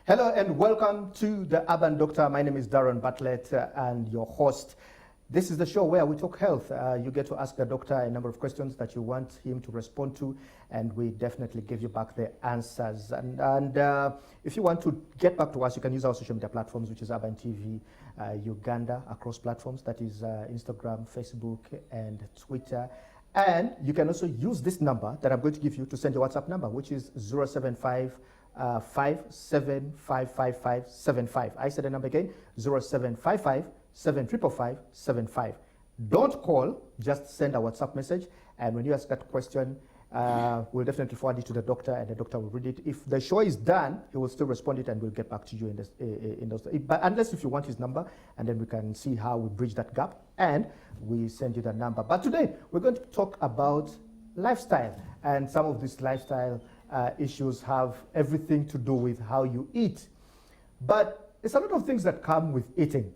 Hello and welcome to the Urban Doctor. My name is Darren Bartlett and your host. This is the show where we talk health. You get to ask the doctor a number of questions that you want him to respond to, and we definitely give you back the answers. And if you want to get back to us, you can use our social media platforms, which is Urban TV Uganda, across platforms, that is Instagram, Facebook, and Twitter. And you can also use this number that I'm going to give you to send your WhatsApp number, which is 075 575575. I said the number again, 0755 755575. Don't call, just send a WhatsApp message, and when you ask that question, we'll definitely forward it to the doctor, and the doctor will read it. If the show is done, he will still respond it, and we'll get back to you in those. But unless if you want his number, and then we can see how we bridge that gap, and we send you the number. But today, we're going to talk about lifestyle, and some of these lifestyle issues have everything to do with how you eat. But it's a lot of things that come with eating,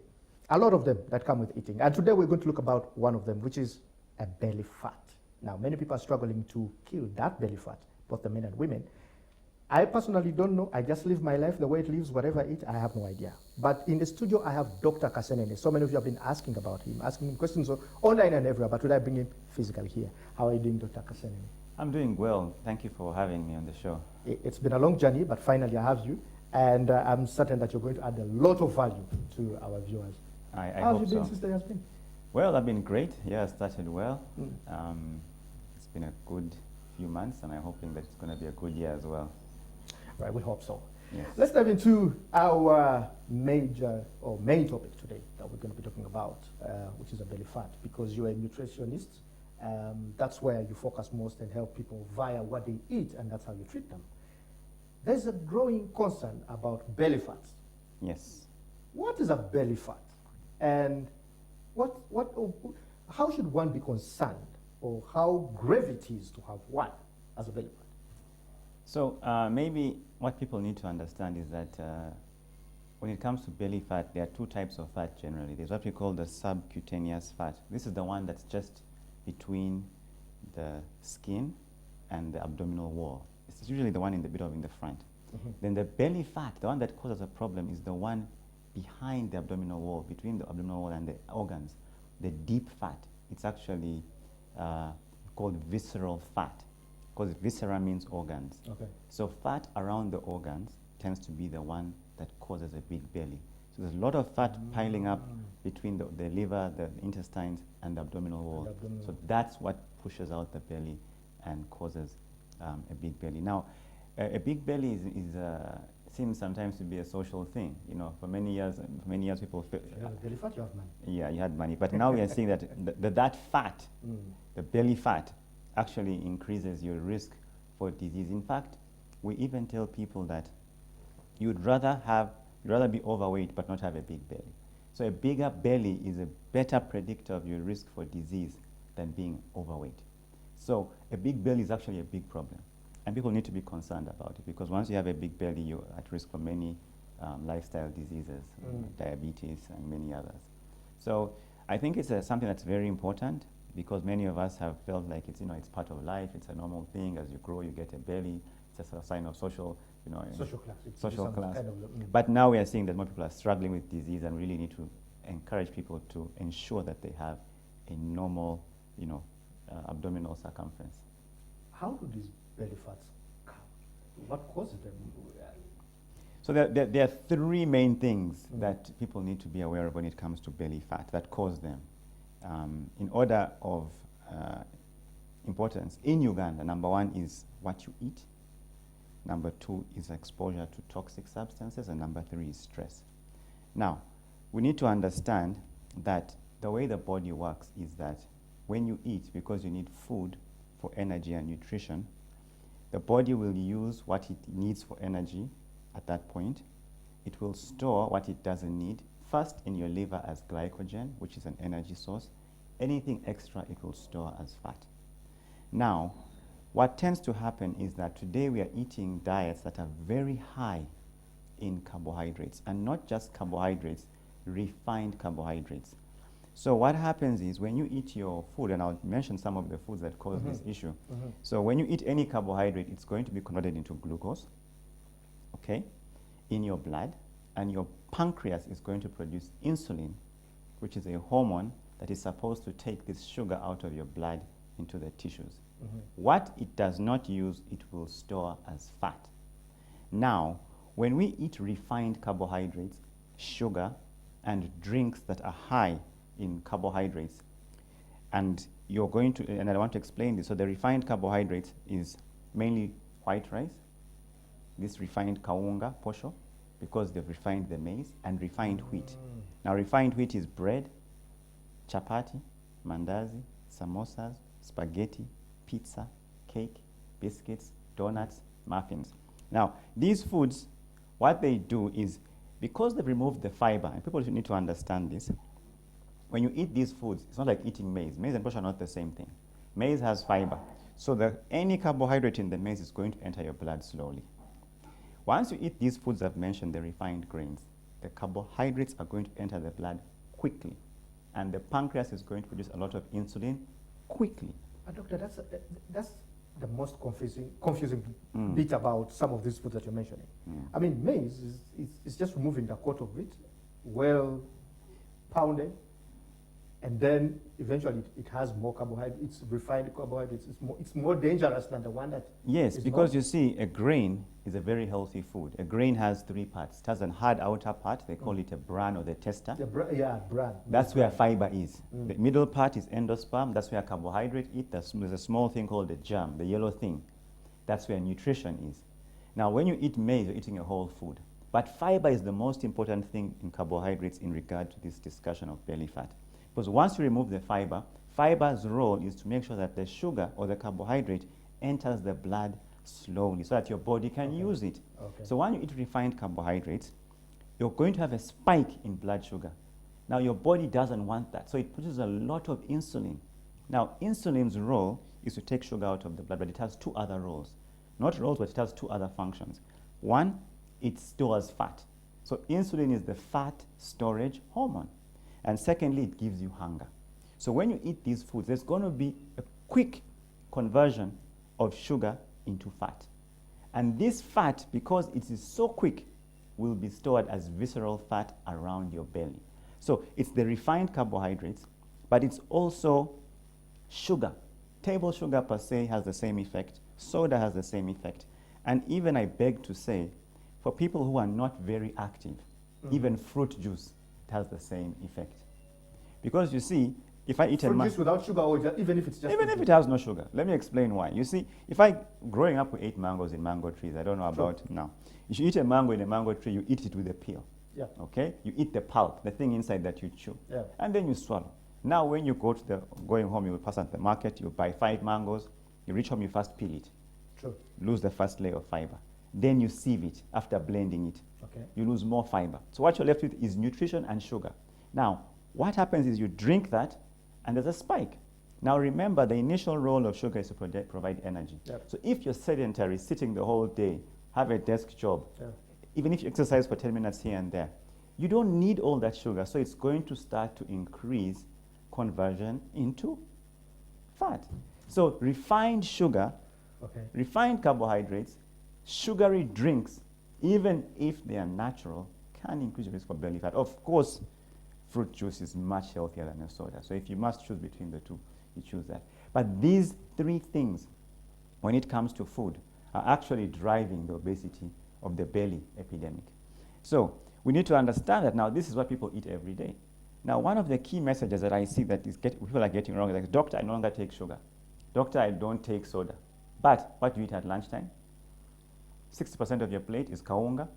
a lot of them that come with eating. And today we're going to look about one of them, which is a belly fat. Now, many people are struggling to kill that belly fat, both the men and women. I personally don't know. I just live my life the way it lives, whatever I eat, I have no idea. But in the studio, I have Dr. Kasenene. So many of you have been asking about him, asking him questions online and everywhere, but today I bring him physically here. How are you doing, Dr. Kasenene? I'm doing well. Thank you for having me on the show. It's been a long journey, but finally I have you. And I'm certain that you're going to add a lot of value to our viewers. I How hope have you been so. since the has been? Well, I've been great. Yeah, I started well. It's been a good few months, and I'm hoping that it's going to be a good year as well. Right, we hope so. Yes. Let's dive into our main topic today that we're going to be talking about, which is a belly fat, because you're a nutritionist. That's where you focus most and help people via what they eat, and that's how you treat them. There's a growing concern about belly fat. Yes. What is a belly fat? And how should one be concerned, or how grave it is to have one as a belly fat? So maybe what people need to understand is that when it comes to belly fat, there are two types of fat generally. There's what we call the subcutaneous fat. This is the one that's just between the skin and the abdominal wall. It's usually the one in the middle, in the front. Then the belly fat, the one that causes a problem, is the one behind the abdominal wall, between the abdominal wall and the organs, the deep fat. It's actually called visceral fat, because viscera means organs. Okay. So fat around the organs tends to be the one that causes a big belly. So there's a lot of fat piling up between the liver, the intestines, and the abdominal wall. So that's what pushes out the belly and causes a big belly. Now, a big belly seems sometimes to be a social thing. You know, for many years people feel. You have a belly fat, you have money. Yeah, you had money, but now we are seeing that that fat, the belly fat, actually increases your risk for disease. In fact, we even tell people that you'd rather be overweight but not have a big belly. So a bigger belly is a better predictor of your risk for disease than being overweight. So a big belly is actually a big problem, and people need to be concerned about it, because once you have a big belly, you're at risk for many lifestyle diseases, diabetes, and many others. So I think it's something that's very important, because many of us have felt like it's part of life, it's a normal thing. As you grow, you get a belly. It's just a sign of social class. Social class. Kind of, But now we are seeing that more people are struggling with disease, and really need to encourage people to ensure that they have a normal, abdominal circumference. How do these belly fats come? What causes them? So there are three main things that people need to be aware of when it comes to belly fat that cause them. In order of importance, in Uganda, number one is what you eat. Number two is exposure to toxic substances. And number three is stress. Now, we need to understand that the way the body works is that when you eat, because you need food for energy and nutrition, the body will use what it needs for energy at that point. It will store what it doesn't need, first in your liver as glycogen, which is an energy source. Anything extra it will store as fat. Now, what tends to happen is that today we are eating diets that are very high in carbohydrates, and not just carbohydrates, refined carbohydrates. So what happens is when you eat your food, and I'll mention some of the foods that cause this issue. So when you eat any carbohydrate, it's going to be converted into glucose, okay? in your blood, and your pancreas is going to produce insulin, which is a hormone that is supposed to take this sugar out of your blood into the tissues. What it does not use, it will store as fat. Now, when we eat refined carbohydrates, sugar, and drinks that are high in carbohydrates, and you're going to, and I want to explain this. So the refined carbohydrates is mainly white rice, this refined kaunga, posho, because they've refined the maize, and refined wheat. Now refined wheat is bread, chapati, mandazi, samosas, spaghetti, pizza, cake, biscuits, donuts, muffins. Now these foods, what they do is, because they've removed the fiber, and people need to understand this, when you eat these foods, it's not like eating maize. Maize and posho are not the same thing. Maize has fiber. So any carbohydrate in the maize is going to enter your blood slowly. Once you eat these foods I've mentioned, the refined grains, the carbohydrates are going to enter the blood quickly. And the pancreas is going to produce a lot of insulin quickly. Doctor, that's the most confusing bit about some of these foods that you're mentioning. I mean, maize is just removing the coat of it, well pounded, and then eventually it has more carbohydrates. It's refined carbohydrates. It's more dangerous than the one that. Yes, because you see, a grain is a very healthy food. A grain has three parts. It has a hard outer part. They call it a bran or the tester. Bran. That's where fiber is. The middle part is endosperm. That's where carbohydrate is. There's a small thing called the germ, the yellow thing. That's where nutrition is. Now, when you eat maize, you're eating a whole food. But fiber is the most important thing in carbohydrates in regard to this discussion of belly fat. Because once you remove the fiber, fiber's role is to make sure that the sugar or the carbohydrate enters the blood slowly so that your body can use it. So when you eat refined carbohydrates, you're going to have a spike in blood sugar. Now your body doesn't want that, so it produces a lot of insulin. Now insulin's role is to take sugar out of the blood, but it has two other roles. Not roles, but it has two other functions. One, it stores fat. So insulin is the fat storage hormone. And secondly, it gives you hunger. So when you eat these foods, there's going to be a quick conversion of sugar into fat. And this fat, because it is so quick, will be stored as visceral fat around your belly. So it's the refined carbohydrates, but it's also sugar. Table sugar per se has the same effect. Soda has the same effect. And even, I beg to say, for people who are not very active, even fruit juice has the same effect. Because you see, if I eat fruit juice without sugar, or even if it's just even if it has no sugar, let me explain why. You see, growing up, we ate mangoes in mango trees. I don't know about now. If you eat a mango in a mango tree, you eat it with a peel. Yeah. Okay? You eat the pulp, the thing inside that you chew. Yeah. And then you swallow. Now, when you going home, you will pass at the market, you buy 5 mangoes, you reach home, you first peel it. True. Lose the first layer of fiber. Then you sieve it after blending it. Okay. You lose more fiber. So what you're left with is nutrition and sugar. Now, what happens is you drink that, and there's a spike. Now remember, the initial role of sugar is to provide energy. Yep. So if you're sedentary, sitting the whole day, have a desk job, even if you exercise for 10 minutes here and there, you don't need all that sugar. So it's going to start to increase conversion into fat. So refined sugar, refined carbohydrates, sugary drinks, even if they are natural, can increase your risk for belly fat. Of course, fruit juice is much healthier than a soda. So if you must choose between the two, you choose that. But these 3 things, when it comes to food, are actually driving the obesity of the belly epidemic. So we need to understand that now this is what people eat every day. Now, one of the key messages that I see that people are getting wrong is like, doctor, I no longer take sugar. Doctor, I don't take soda. But what do you eat at lunchtime? 60% of your plate is kaunga,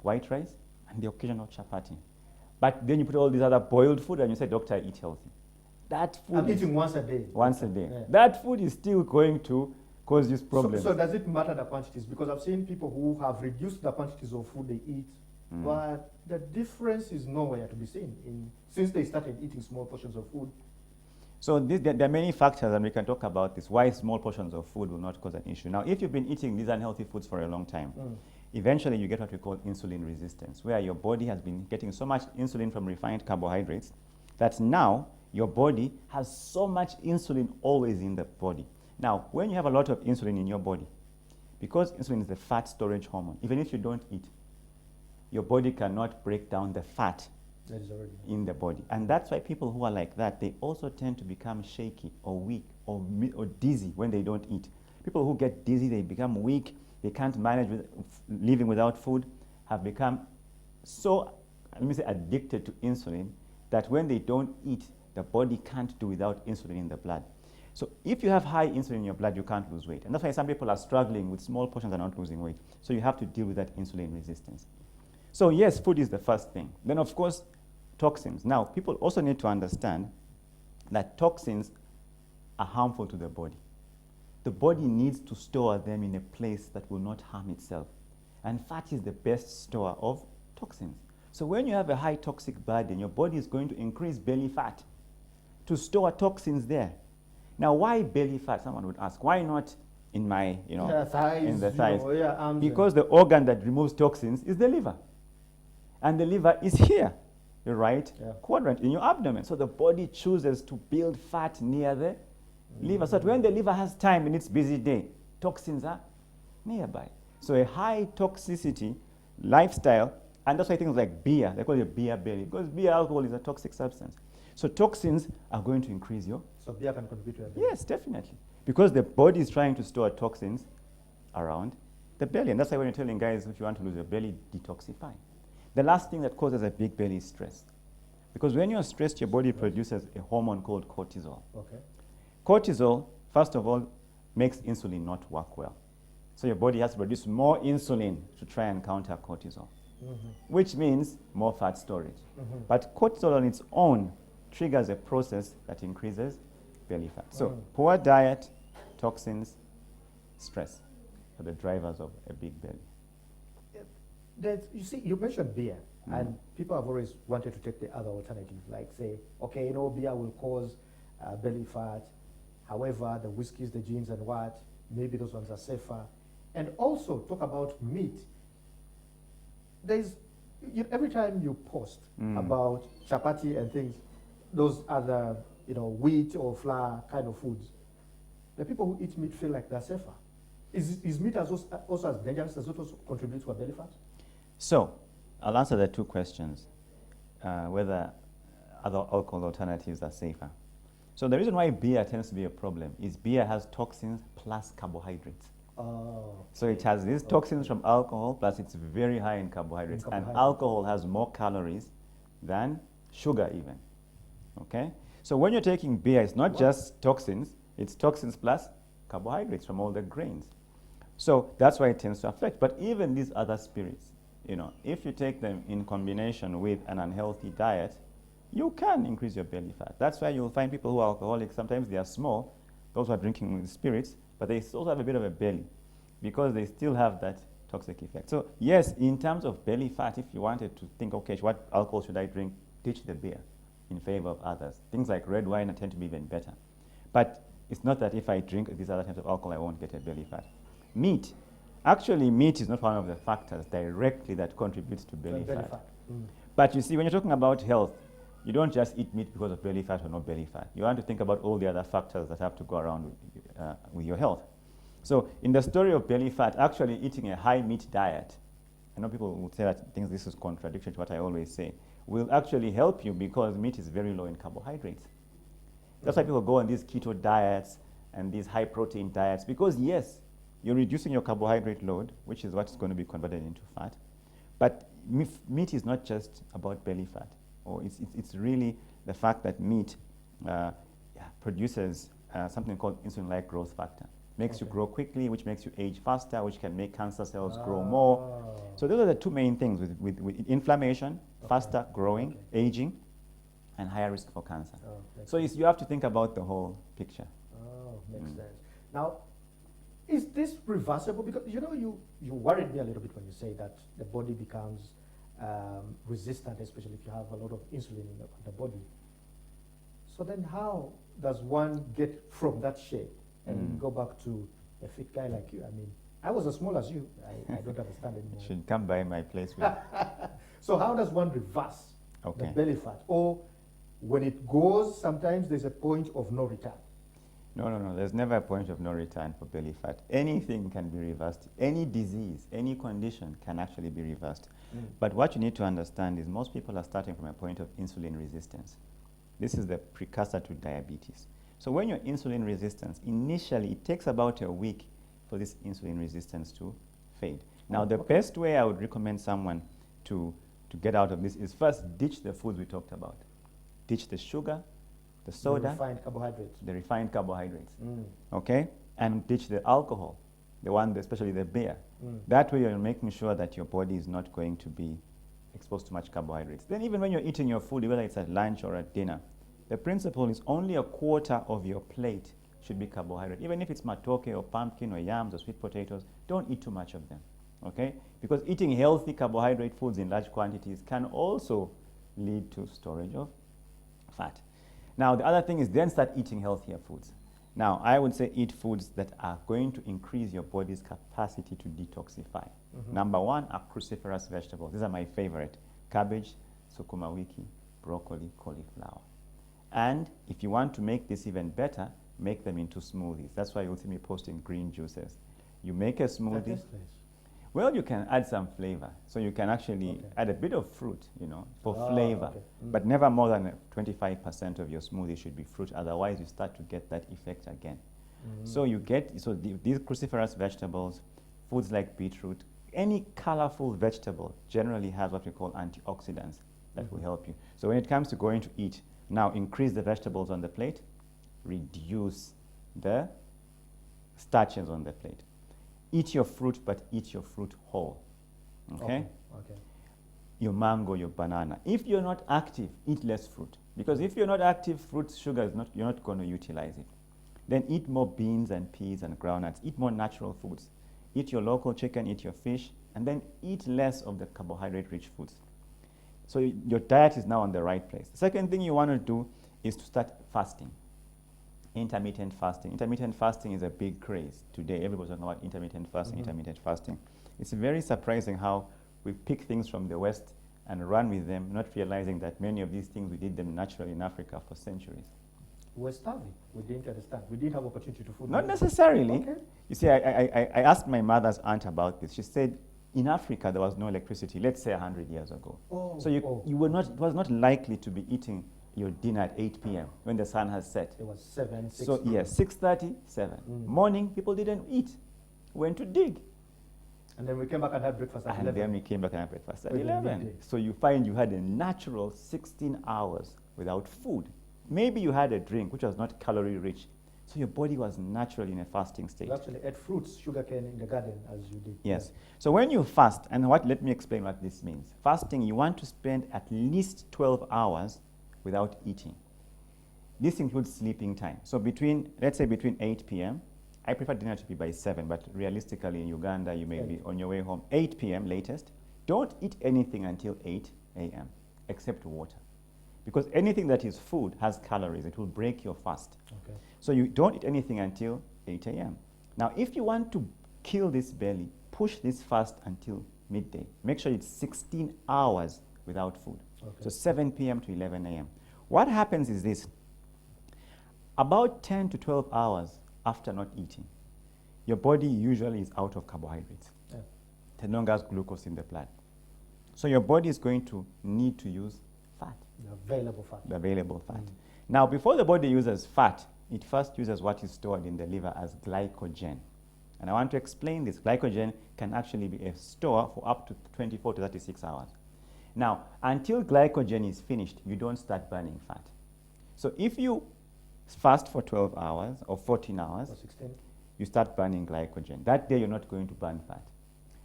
white rice, and the occasional chapati. But then you put all these other boiled food and you say, doctor, I eat healthy. That food I'm eating once a day. Once a day. Yeah. That food is still going to cause these problems. So does it matter the quantities? Because I've seen people who have reduced the quantities of food they eat, but the difference is nowhere to be seen since they started eating small portions of food. So there are many factors, and we can talk about this, why small portions of food will not cause an issue. Now, if you've been eating these unhealthy foods for a long time, eventually you get what we call insulin resistance, where your body has been getting so much insulin from refined carbohydrates that now your body has so much insulin always in the body. Now, when you have a lot of insulin in your body, because insulin is the fat storage hormone, even if you don't eat, your body cannot break down the fat That is already. in the body. And that's why people who are like that, they also tend to become shaky or weak or dizzy when they don't eat. People who get dizzy, they become weak, they can't manage living without food, have become so, let me say, addicted to insulin that when they don't eat, the body can't do without insulin in the blood. So if you have high insulin in your blood, you can't lose weight. And that's why some people are struggling with small portions and not losing weight. So you have to deal with that insulin resistance. So yes, food is the first thing. Then of course, toxins. Now, people also need to understand that toxins are harmful to the body. The body needs to store them in a place that will not harm itself. And fat is the best store of toxins. So when you have a high toxic burden, your body is going to increase belly fat to store toxins there. Now, why belly fat? Someone would ask. Why not in my, thighs, in the thighs? Arms Because the organ that removes toxins is the liver. And the liver is here, the right quadrant in your abdomen. So the body chooses to build fat near the liver. So that when the liver has time in its busy day, toxins are nearby. So a high toxicity lifestyle, and that's why things like beer, they call it beer belly, because beer alcohol is a toxic substance. So toxins are going to increase your... So beer can contribute to your belly? Yes, definitely. Because the body is trying to store toxins around the belly. And that's why when you're telling guys, if you want to lose your belly, detoxify. The last thing that causes a big belly is stress. Because when you're stressed, your body produces a hormone called cortisol. Okay. Cortisol, first of all, makes insulin not work well. So your body has to produce more insulin to try and counter cortisol, which means more fat storage. But cortisol on its own triggers a process that increases belly fat. So poor diet, toxins, stress are the drivers of a big belly. You see, you mentioned beer, and people have always wanted to take the other alternative, like say, okay, beer will cause belly fat. However, the whiskeys, the gins, and what, maybe those ones are safer. And also talk about meat. Every time you post about chapati and things, those other, wheat or flour kind of foods, the people who eat meat feel like they're safer. Is meat also as dangerous? Does it also contribute to a belly fat? So, I'll answer the two questions, whether other alcohol alternatives are safer. So the reason why beer tends to be a problem is beer has toxins plus carbohydrates. So it has these toxins from alcohol, plus it's very high in carbohydrates. And alcohol has more calories than sugar even. Okay? So when you're taking beer, it's not just toxins, it's toxins plus carbohydrates from all the grains. So that's why it tends to affect. But even these other spirits, if you take them in combination with an unhealthy diet, you can increase your belly fat. That's why you'll find people who are alcoholics, sometimes they are small, those who are drinking with spirits, but they also have a bit of a belly because they still have that toxic effect. So yes, in terms of belly fat, if you wanted to think, okay, what alcohol should I drink? Ditch the beer in favor of others. Things like red wine tend to be even better. But it's not that if I drink these other types of alcohol, I won't get a belly fat. Meat. Actually, meat is not one of the factors directly that contributes to belly fat. But you see, when you're talking about health, you don't just eat meat because of belly fat or no belly fat. You want to think about all the other factors that have to go around with your health. So in the story of belly fat, actually eating a high meat diet, I know people will say that this is contradiction to what I always say, will actually help you because meat is very low in carbohydrates. That's why people go on these keto diets and these high protein diets because yes, you're reducing your carbohydrate load, which is what's going to be converted into fat. But meat is not just about belly fat. It's really the fact that meat produces something called insulin-like growth factor. Makes you grow quickly, which makes you age faster, which can make cancer cells grow more. So those are the two main things with inflammation, faster growing, aging, and higher risk for cancer. So you have to think about the whole picture. Makes sense. Now, is this reversible? Because you worried me a little bit when you say that the body becomes resistant, especially if you have a lot of insulin in the body. So then how does one get from that shape and go back to a fit guy like you? I mean, I was as small as you. I don't understand anymore. You should come by my place. So how does one reverse the belly fat? Or when it goes, sometimes there's a point of no return. No. There's never a point of no return for belly fat. Anything can be reversed. Any disease, any condition can actually be reversed. But what you need to understand is most people are starting from a point of insulin resistance. This is the precursor to diabetes. So when you're insulin resistant, initially it takes about a week for this insulin resistance to fade. Now, the best way I would recommend someone to get out of this is first ditch the foods we talked about. Ditch the sugar, the soda, the refined carbohydrates, okay? And ditch the alcohol, the one, especially the beer. That way you're making sure that your body is not going to be exposed to much carbohydrates. Then even when you're eating your food, whether it's at lunch or at dinner, the principle is only a quarter of your plate should be carbohydrate. Even if it's matoke or pumpkin or yams or sweet potatoes, don't eat too much of them, okay? Because eating healthy carbohydrate foods in large quantities can also lead to storage of fat. Now, the other thing is then start eating healthier foods. Now, I would say eat foods that are going to increase your body's capacity to detoxify. Number one are cruciferous vegetables. These are my favorite. Cabbage, sukuma wiki, broccoli, cauliflower. And if you want to make this even better, make them into smoothies. That's why you'll see me posting green juices. You make a smoothie. Well, you can add some flavor. So you can actually add a bit of fruit, you know, for flavor. But never more than 25% of your smoothie should be fruit. Otherwise, you start to get that effect again. So you get, these cruciferous vegetables, foods like beetroot, any colorful vegetable generally has what we call antioxidants that will help you. So when it comes to going to eat, now increase the vegetables on the plate, reduce the starches on the plate. Eat your fruit, but eat your fruit whole, okay? Your mango, your banana. If you're not active, eat less fruit. Because if you're not active, fruit, sugar, you're not going to utilize it. Then eat more beans and peas and groundnuts. Eat more natural foods. Eat your local chicken, eat your fish, and then eat less of the carbohydrate-rich foods. So your diet is now on the right place. The second thing you want to do is to start fasting. Intermittent fasting. Intermittent fasting is a big craze today. Everybody's talking about intermittent fasting, intermittent fasting. It's very surprising how we pick things from the West and run with them, not realizing that many of these things we did them naturally in Africa for centuries. We were starving. We didn't understand. We didn't have opportunity to food. Not necessarily. You see, I asked my mother's aunt about this. She said, in Africa, there was no electricity, let's say 100 years ago. So you were not, it was not likely to be eating your dinner at 8 p.m. when the sun has set. It was 7, 6. So yes, 6:30, 7. Morning, people didn't eat, went to dig. And then we came back and had breakfast at 11. And then we came back and had breakfast at 11. So you find you had a natural 16 hours without food. Maybe you had a drink, which was not calorie rich. So your body was naturally in a fasting state. You actually ate fruits, sugarcane in the garden as you did. Yes. So when you fast, and let me explain what this means. Fasting, you want to spend at least 12 hours without eating. This includes sleeping time. So let's say between 8 p.m., I prefer dinner to be by 7, but realistically in Uganda, you may be on your way home, 8 p.m. latest. Don't eat anything until 8 a.m., except water. Because anything that is food has calories. It will break your fast. So you don't eat anything until 8 a.m. Now, if you want to kill this belly, push this fast until midday. Make sure it's 16 hours without food. So 7 p.m. to 11 a.m. What happens is this. About 10 to 12 hours after not eating, your body usually is out of carbohydrates. It no longer has glucose in the blood. So your body is going to need to use fat. The available fat. The available fat. Now, before the body uses fat, it first uses what is stored in the liver as glycogen. And I want to explain this. Glycogen can actually be a store for up to 24 to 36 hours. Now, until glycogen is finished, you don't start burning fat. So if you fast for 12 hours or 14 hours, or 16. You start burning glycogen. That day, you're not going to burn fat.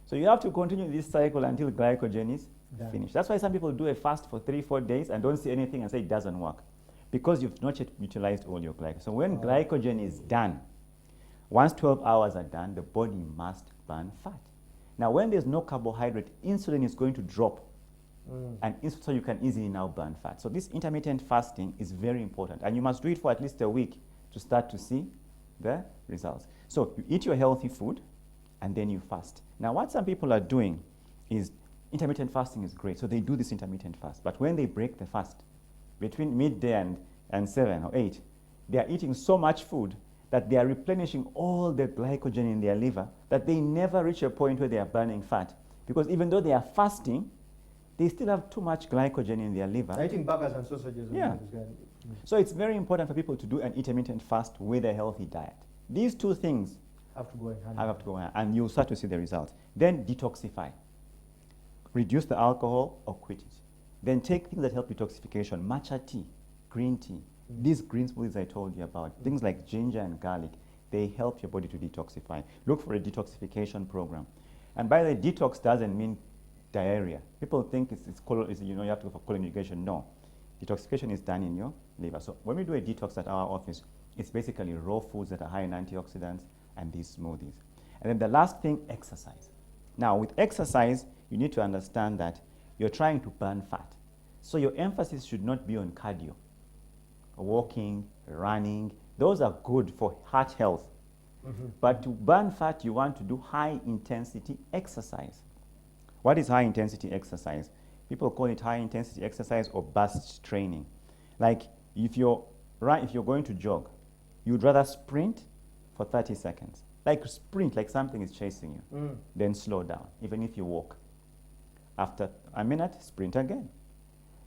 So you have to continue this cycle until glycogen is finished. That's why some people do a fast for 3-4 days and don't see anything and say it doesn't work, because you've not yet utilized all your glycogen. So when glycogen is done, once 12 hours are done, the body must burn fat. Now, when there's no carbohydrate, insulin is going to drop, and so you can easily now burn fat. So this intermittent fasting is very important, and you must do it for at least a week to start to see the results. So you eat your healthy food, and then you fast. Now, what some people are doing is intermittent fasting is great. So they do this intermittent fast. But when they break the fast, between midday and 7 or 8, they are eating so much food that they are replenishing all the glycogen in their liver, that they never reach a point where they are burning fat. Because even though they are fasting, they still have too much glycogen in their liver. Eating burgers and sausages. Yeah. So it's very important for people to do an intermittent fast with a healthy diet. These two things have to go in hand. have to go in hand, and you'll start to see the results. Then detoxify. Reduce the alcohol or quit it. Then take things that help detoxification, matcha tea, green tea. These green smoothies I told you about, things like ginger and garlic, they help your body to detoxify. Look for a detoxification program. And by the way, detox doesn't mean diarrhea. People think it's you know, you have to go for colon irrigation. No. Detoxification is done in your liver. So when we do a detox at our office, it's basically raw foods that are high in antioxidants and these smoothies. And then the last thing, exercise. Now, with exercise, you need to understand that you're trying to burn fat. So your emphasis should not be on cardio. Walking, running, those are good for heart health. But to burn fat, you want to do high-intensity exercise. What is high-intensity exercise? People call it high-intensity exercise or burst training. Like if you're going to jog, you'd rather sprint for 30 seconds. Like sprint, like something is chasing you. Then slow down, even if you walk. After a minute, sprint again.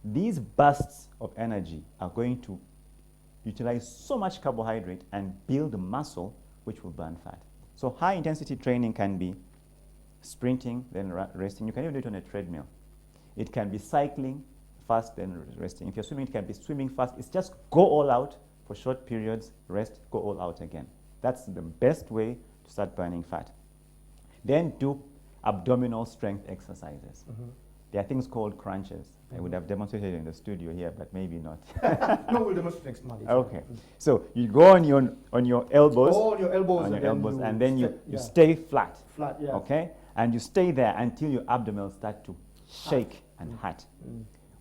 These bursts of energy are going to utilize so much carbohydrate and build muscle, which will burn fat. So high-intensity training can be sprinting, then resting. You can even do it on a treadmill. It can be cycling fast, then resting. If you're swimming, it can be swimming fast. It's just go all out for short periods, rest, go all out again. That's the best way to start burning fat. Then do abdominal strength exercises. There are things called crunches. I would have demonstrated in the studio here, but maybe not. No, we'll demonstrate next month. Okay. So you go on your elbows. Oh, on your elbows. On your elbows, and then you yeah. stay flat. Flat, yeah. Okay? And you stay there until your abdomen start to shake and hurt.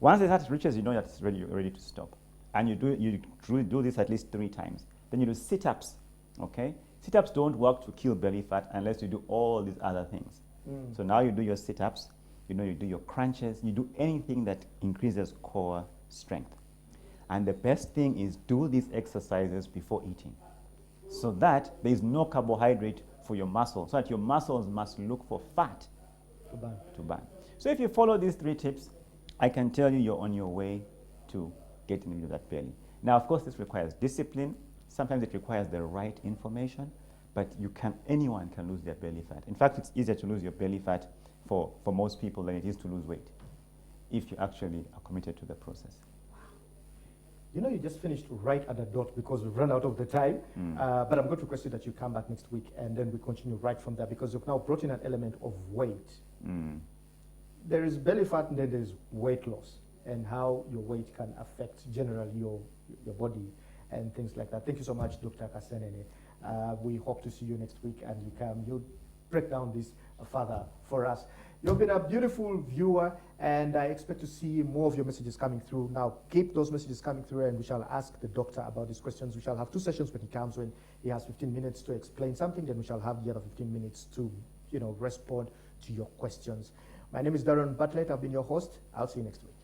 Once the heart reaches, you know that it's ready to stop. And you do this at least 3 times. Then you do sit-ups. Okay? Sit-ups don't work to kill belly fat unless you do all these other things. So now you do your sit-ups. You know, you do your crunches, you do anything that increases core strength. And the best thing is do these exercises before eating, so that there is no carbohydrate for your muscles, so that your muscles must look for fat to burn. So if you follow these 3 tips, I can tell you you're on your way to getting rid of that belly. Now, of course, this requires discipline. Sometimes it requires the right information, but anyone can lose their belly fat. In fact, it's easier to lose your belly fat for most people than it is to lose weight, if you actually are committed to the process. You know, you just finished right at the dot because we've run out of the time. But I'm going to request you that you come back next week and then we continue right from there, because you've now brought in an element of weight. There is belly fat and then there's weight loss, and how your weight can affect generally your body and things like that. Thank you so much, Dr. Kasenene. We hope to see you next week, and you'll break down this further for us. You've been a beautiful viewer, and I expect to see more of your messages coming through. Now, keep those messages coming through, and we shall ask the doctor about these questions. We shall have 2 sessions when he comes, when he has 15 minutes to explain something, then we shall have the other 15 minutes to, respond to your questions. My name is Darren Bartlett. I've been your host. I'll see you next week.